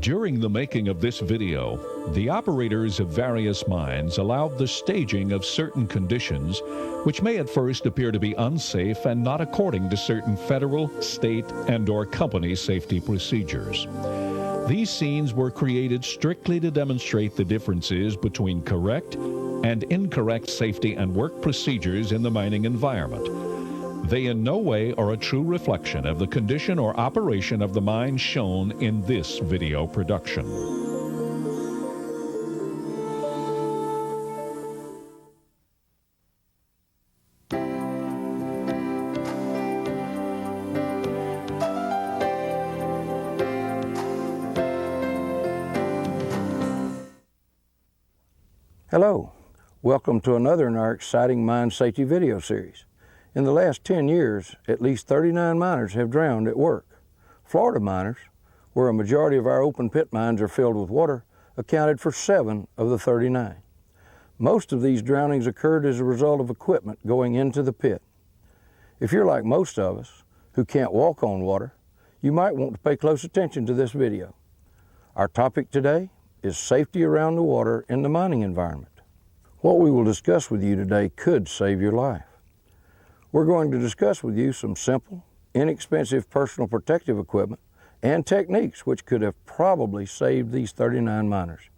During the making of this video, the operators of various mines allowed the staging of certain conditions which may at first appear to be unsafe and not according to certain federal, state, and/or company safety procedures. These scenes were created strictly to demonstrate the differences between correct and incorrect safety and work procedures in the mining environment. They in no way are a true reflection of the condition or operation of the mine shown in this video production. Hello, welcome to another in our exciting mine safety video series. In the last 10 years, at least 39 miners have drowned at work. Florida miners, where a majority of our open pit mines are filled with water, accounted for 7 of the 39. Most of these drownings occurred as a result of equipment going into the pit. If you're like most of us, who can't walk on water, you might want to pay close attention to this video. Our topic today is safety around the water in the mining environment. What we will discuss with you today could save your life. We're going to discuss with you some simple, inexpensive personal protective equipment and techniques which could have probably saved these 39 miners.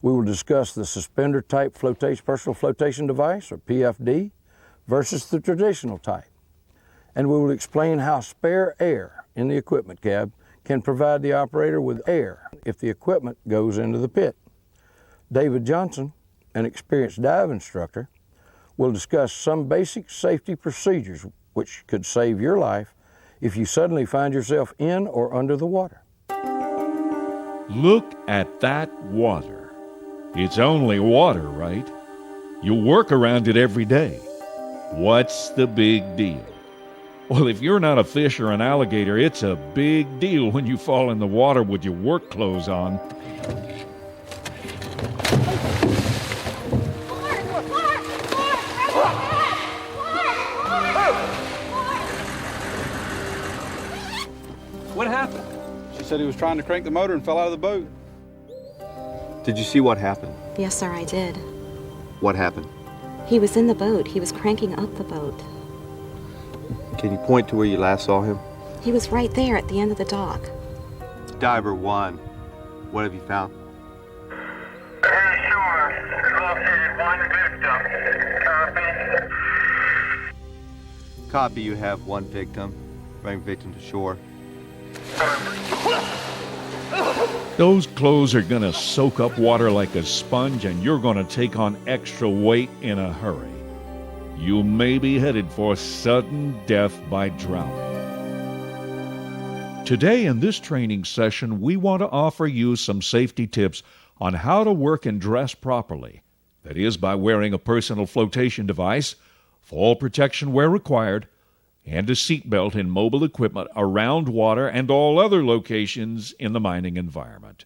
We will discuss the suspender type personal flotation device, or PFD, versus the traditional type. And we will explain how spare air in the equipment cab can provide the operator with air if the equipment goes into the pit. David Johnson, an experienced dive instructor, will discuss some basic safety procedures which could save your life if you suddenly find yourself in or under the water. Look at that water. It's only water, right? You work around it every day. What's the big deal? Well, if you're not a fish or an alligator, it's a big deal when you fall in the water with your work clothes on. What happened? She said he was trying to crank the motor and fell out of the boat. Did you see what happened? Yes, sir, I did. What happened? He was in the boat. He was cranking up the boat. Can you point to where you last saw him? He was right there at the end of the dock. Diver 1, what have you found? Very sure. Located one victim. Copy. Copy, you have 1 victim. Bring victim to shore. Those clothes are going to soak up water like a sponge, and you're going to take on extra weight in a hurry. You may be headed for sudden death by drowning. Today in this training session, we want to offer you some safety tips on how to work and dress properly. That is, by wearing a personal flotation device, fall protection where required, and a seatbelt in mobile equipment around water and all other locations in the mining environment.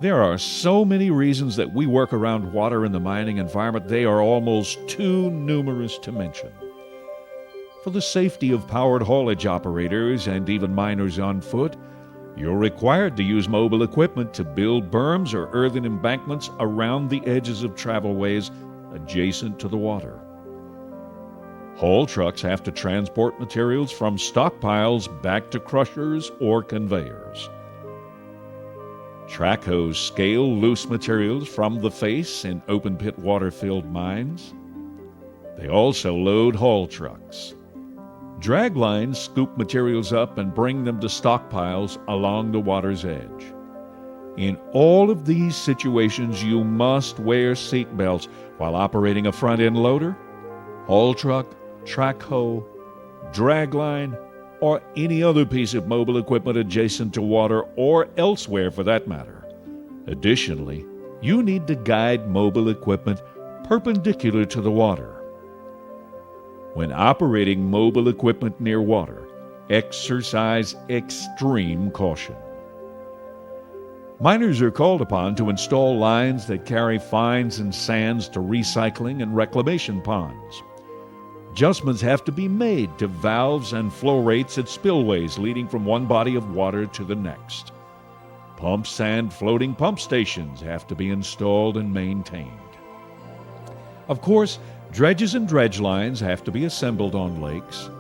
There are so many reasons that we work around water in the mining environment, they are almost too numerous to mention. For the safety of powered haulage operators and even miners on foot, you're required to use mobile equipment to build berms or earthen embankments around the edges of travelways adjacent to the water. Haul trucks have to transport materials from stockpiles back to crushers or conveyors. Track hose scale loose materials from the face in open-pit water-filled mines. They also load haul trucks. Drag lines scoop materials up and bring them to stockpiles along the water's edge. In all of these situations, you must wear seat belts while operating a front-end loader, haul truck, track hoe, drag line, or any other piece of mobile equipment adjacent to water or elsewhere for that matter. Additionally, you need to guide mobile equipment perpendicular to the water. When operating mobile equipment near water, exercise extreme caution. Miners are called upon to install lines that carry fines and sands to recycling and reclamation ponds. Adjustments have to be made to valves and flow rates at spillways leading from one body of water to the next. Pumps and floating pump stations have to be installed and maintained. Of course, dredges and dredge lines have to be assembled on lakes,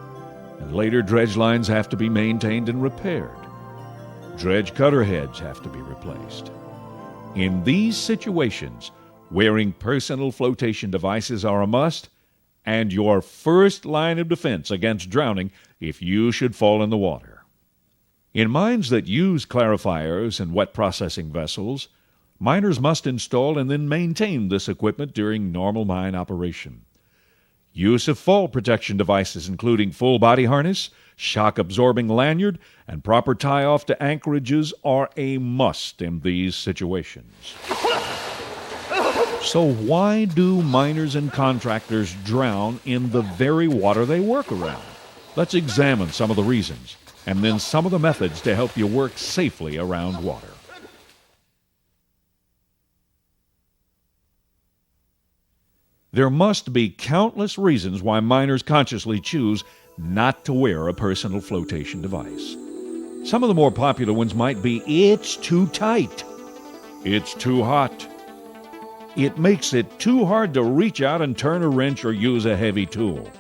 and later dredge lines have to be maintained and repaired. Dredge cutter heads have to be replaced. In these situations, wearing personal flotation devices are a must, and your first line of defense against drowning if you should fall in the water. In mines that use clarifiers and wet processing vessels, miners must install and then maintain this equipment during normal mine operation. Use of fall protection devices, including full body harness, shock-absorbing lanyard, and proper tie-off to anchorages are a must in these situations. So why do miners and contractors drown in the very water they work around? Let's examine some of the reasons, and then some of the methods to help you work safely around water. There must be countless reasons why miners consciously choose not to wear a personal flotation device. Some of the more popular ones might be, it's too tight, it's too hot, it makes it too hard to reach out and turn a wrench or use a heavy tool.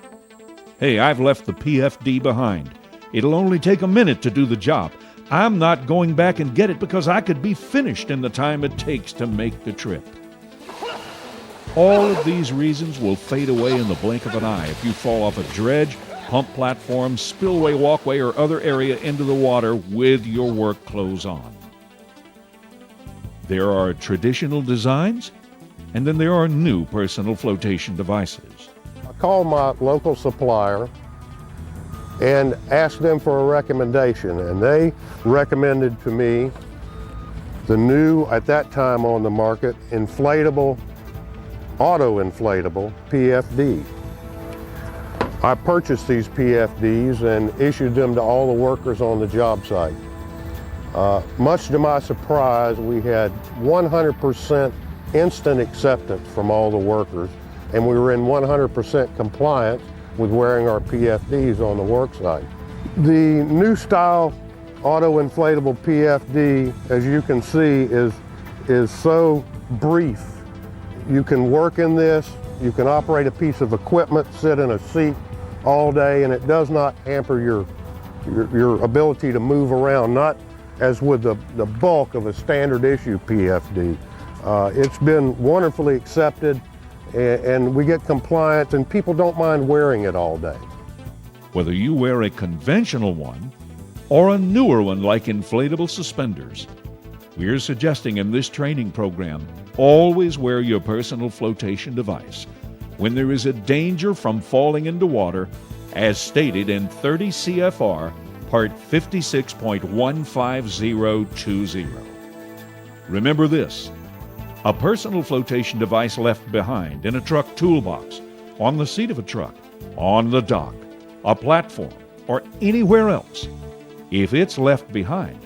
Hey, I've left the PFD behind. It'll only take a minute to do the job. I'm not going back and get it because I could be finished in the time it takes to make the trip. All of these reasons will fade away in the blink of an eye if you fall off a dredge, pump platform, spillway walkway, or other area into the water with your work clothes on. There are traditional designs, and then there are new personal flotation devices. I called my local supplier and asked them for a recommendation, and they recommended to me the new, at that time on the market, auto-inflatable PFD. I purchased these PFDs and issued them to all the workers on the job site. Much to my surprise, we had 100% instant acceptance from all the workers, and we were in 100% compliance with wearing our PFDs on the work site. The new style auto-inflatable PFD, as you can see, is so brief. You can work in this, you can operate a piece of equipment, sit in a seat all day, and it does not hamper your ability to move around, not as with the bulk of a standard issue PFD. It's been wonderfully accepted, and we get compliance, and people don't mind wearing it all day. Whether you wear a conventional one or a newer one like inflatable suspenders, we're suggesting in this training program, always wear your personal flotation device when there is a danger from falling into water, as stated in 30 CFR Part 56.15020. Remember this: a personal flotation device left behind in a truck toolbox, on the seat of a truck, on the dock, a platform, or anywhere else, if it's left behind,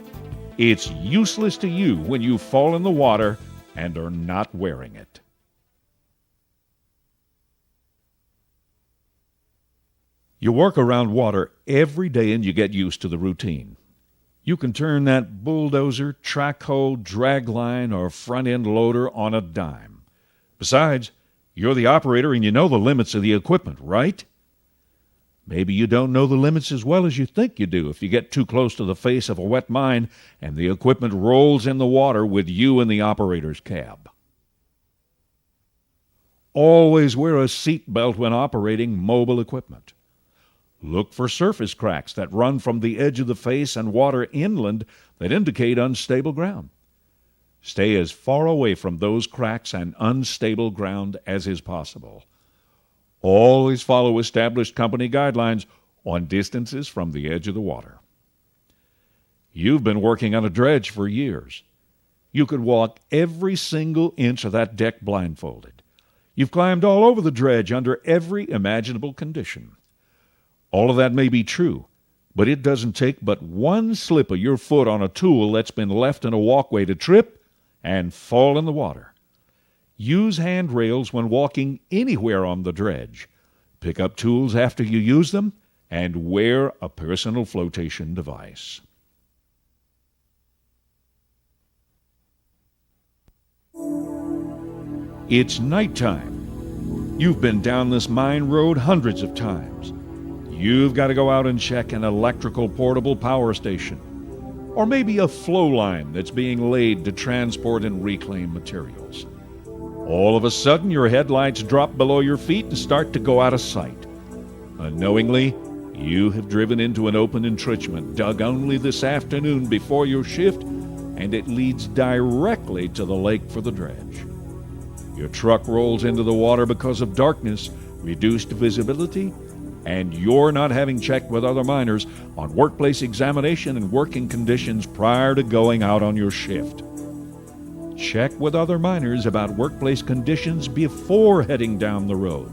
it's useless to you when you fall in the water and are not wearing it. You work around water every day and you get used to the routine. You can turn that bulldozer, track hoe, drag line, or front-end loader on a dime. Besides, you're the operator and you know the limits of the equipment, right? Maybe you don't know the limits as well as you think you do if you get too close to the face of a wet mine and the equipment rolls in the water with you in the operator's cab. Always wear a seat belt when operating mobile equipment. Look for surface cracks that run from the edge of the face and water inland that indicate unstable ground. Stay as far away from those cracks and unstable ground as is possible. Always follow established company guidelines on distances from the edge of the water. You've been working on a dredge for years. You could walk every single inch of that deck blindfolded. You've climbed all over the dredge under every imaginable condition. All of that may be true, but it doesn't take but one slip of your foot on a tool that's been left in a walkway to trip and fall in the water. Use handrails when walking anywhere on the dredge. Pick up tools after you use them, and wear a personal flotation device. It's nighttime. You've been down this mine road hundreds of times. You've got to go out and check an electrical portable power station, or maybe a flow line that's being laid to transport and reclaim materials. All of a sudden, your headlights drop below your feet and start to go out of sight. Unknowingly, you have driven into an open entrenchment dug only this afternoon before your shift, and it leads directly to the lake for the dredge. Your truck rolls into the water because of darkness, reduced visibility, and you're not having checked with other miners on workplace examination and working conditions prior to going out on your shift. Check with other miners about workplace conditions before heading down the road.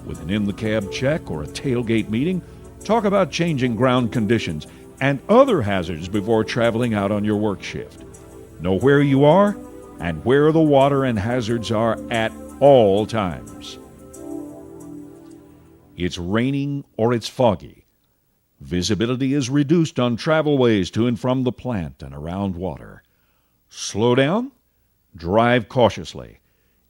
With an in-the-cab check or a tailgate meeting, talk about changing ground conditions and other hazards before traveling out on your work shift. Know where you are and where the water and hazards are at all times. It's raining or it's foggy. Visibility is reduced on travelways to and from the plant and around water. Slow down, drive cautiously.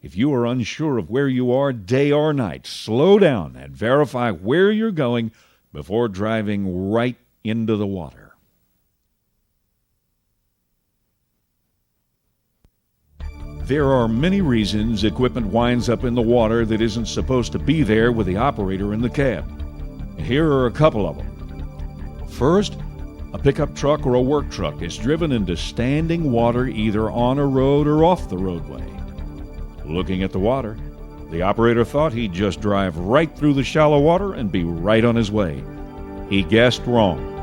If you are unsure of where you are day or night, slow down and verify where you're going before driving right into the water. There are many reasons equipment winds up in the water that isn't supposed to be there with the operator in the cab. Here are a couple of them. First, a pickup truck or a work truck is driven into standing water either on a road or off the roadway. Looking at the water, the operator thought he'd just drive right through the shallow water and be right on his way. He guessed wrong.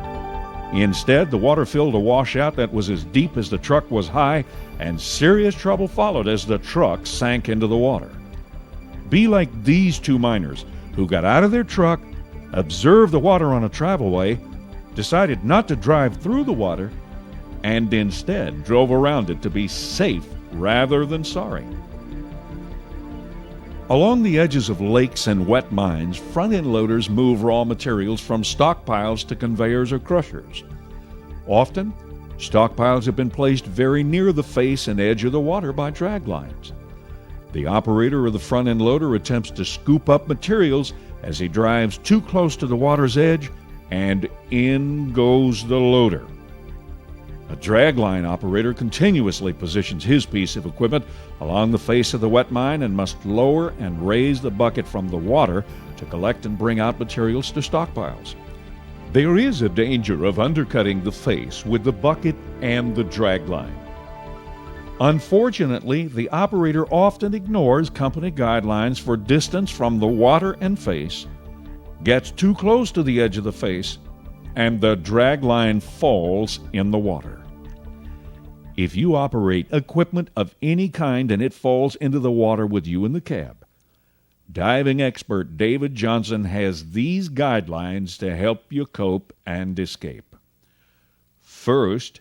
Instead, the water filled a washout that was as deep as the truck was high, and serious trouble followed as the truck sank into the water. Be like these two miners who got out of their truck, observed the water on a travelway, decided not to drive through the water, and instead drove around it to be safe rather than sorry. Along the edges of lakes and wet mines, front-end loaders move raw materials from stockpiles to conveyors or crushers. Often, stockpiles have been placed very near the face and edge of the water by drag lines. The operator of the front-end loader attempts to scoop up materials as he drives too close to the water's edge, and in goes the loader. A dragline operator continuously positions his piece of equipment along the face of the wet mine and must lower and raise the bucket from the water to collect and bring out materials to stockpiles. There is a danger of undercutting the face with the bucket and the dragline. Unfortunately, the operator often ignores company guidelines for distance from the water and face, gets too close to the edge of the face, and the dragline falls in the water. If you operate equipment of any kind and it falls into the water with you in the cab, diving expert David Johnson has these guidelines to help you cope and escape. First,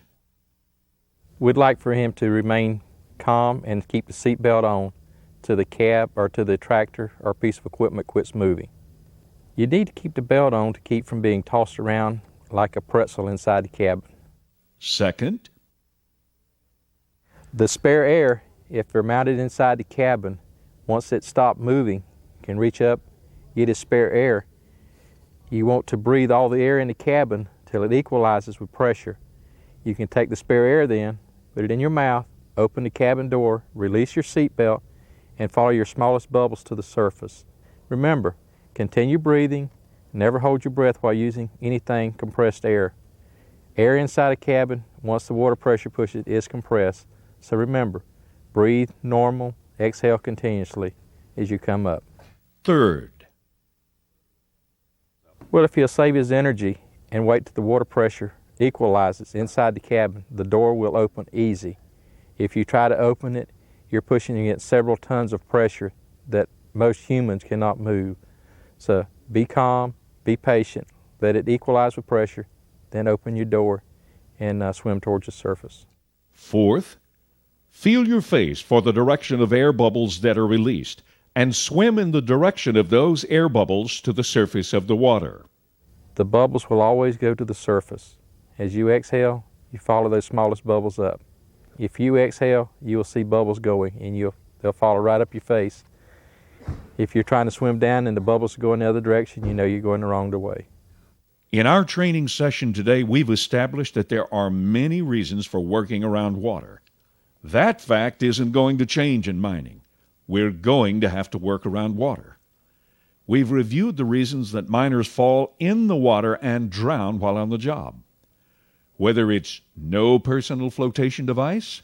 we'd like for him to remain calm and keep the seatbelt on till the cab or till the tractor or piece of equipment quits moving. You need to keep the belt on to keep from being tossed around like a pretzel inside the cabin. Second, the spare air, if they're mounted inside the cabin, once it stops moving, can reach up, get his spare air. You want to breathe all the air in the cabin till it equalizes with pressure. You can take the spare air then, put it in your mouth, open the cabin door, release your seatbelt, and follow your smallest bubbles to the surface. Remember, continue breathing. Never hold your breath while using anything compressed air. Air inside a cabin, once the water pressure pushes, is compressed. So remember, breathe normal, exhale continuously as you come up. third, Well, if he'll save his energy and wait till the water pressure equalizes inside the cabin, the door will open easy. If you try to open it, you're pushing against several tons of pressure that most humans cannot move. So be calm, be patient, let it equalize with pressure, then open your door and swim towards the surface. fourth, feel your face for the direction of air bubbles that are released. and swim in the direction of those air bubbles to the surface of the water. The bubbles will always go to the surface. As you exhale, you follow those smallest bubbles up. If you exhale, you will see bubbles going, and they'll follow right up your face. If you're trying to swim down and the bubbles go in the other direction, you know you're going the wrong way. In our training session today, we've established that there are many reasons for working around water. That fact isn't going to change in mining. We're going to have to work around water. We've reviewed the reasons that miners fall in the water and drown while on the job. Whether it's no personal flotation device,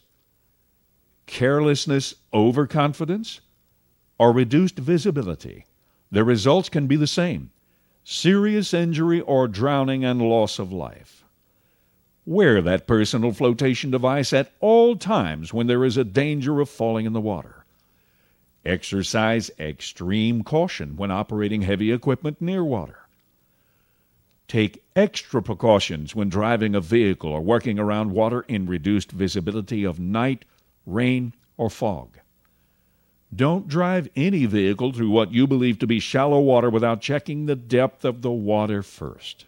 carelessness, overconfidence, or reduced visibility, the results can be the same: serious injury or drowning and loss of life. Wear that personal flotation device at all times when there is a danger of falling in the water. Exercise extreme caution when operating heavy equipment near water. Take extra precautions when driving a vehicle or working around water in reduced visibility of night, rain, or fog. Don't drive any vehicle through what you believe to be shallow water without checking the depth of the water first.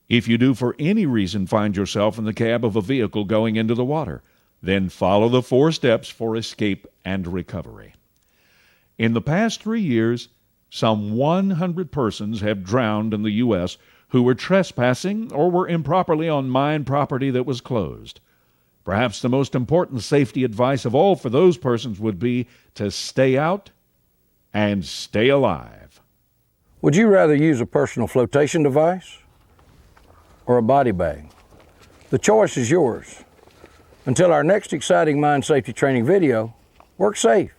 If you do for any reason find yourself in the cab of a vehicle going into the water, then follow the 4 steps for escape and recovery. In the past 3 years, some 100 persons have drowned in the U.S. who were trespassing or were improperly on mine property that was closed. Perhaps the most important safety advice of all for those persons would be to stay out and stay alive. Would you rather use a personal flotation device or a body bag? The choice is yours. Until our next exciting mine safety training video, work safe.